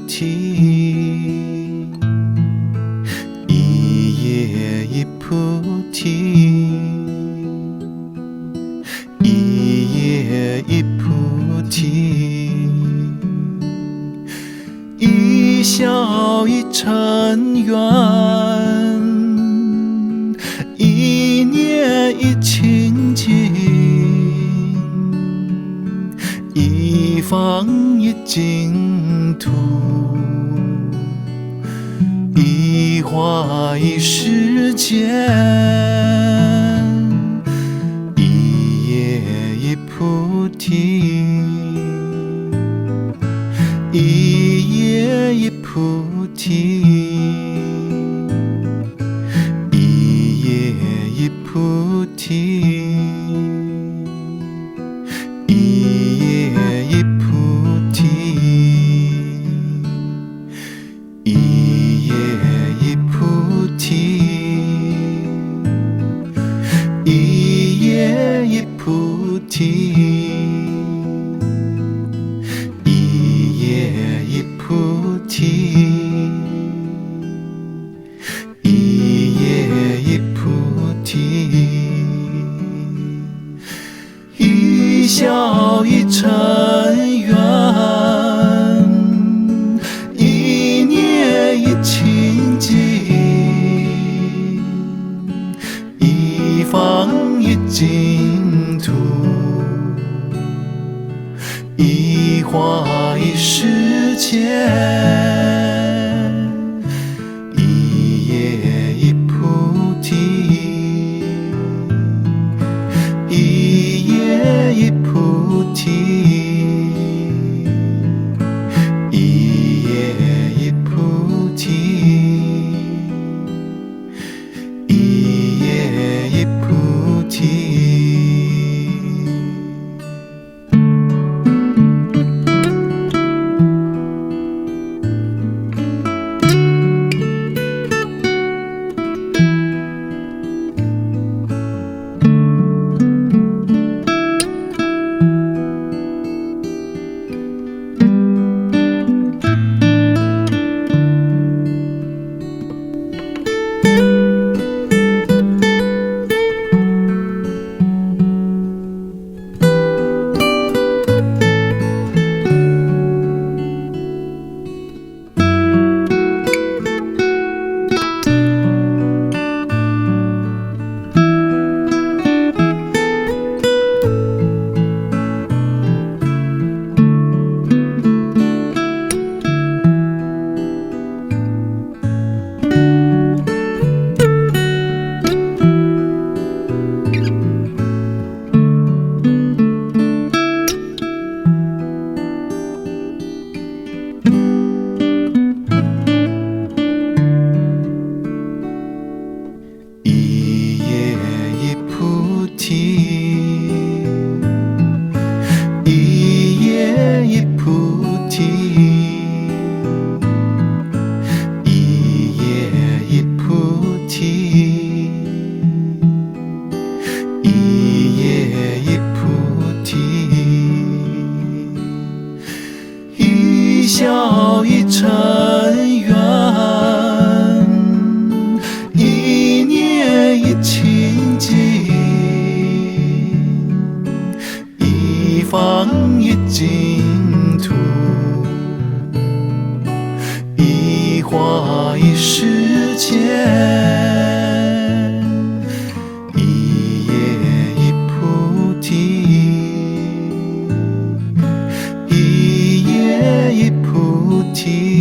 提，一叶一菩提，一叶一菩提，一笑一尘缘，一念一清净，一方一净土，一花一世间，一叶一菩提，一叶一菩提，一叶一菩提，一叶一菩提，一叶一菩提，一叶一菩提，一叶一菩提，一叶一菩提，一笑一尘缘，一念一清净，一方一净土，一花一世间，一叶一菩提，一叶一菩提，一叶一菩提，一叶一菩提。一叶一菩提，一叶一菩提，一叶一菩提，一叶一菩提，一笑一尘缘，一念一清净，一方一净土，一花一世间，一叶一菩提，一叶一菩提。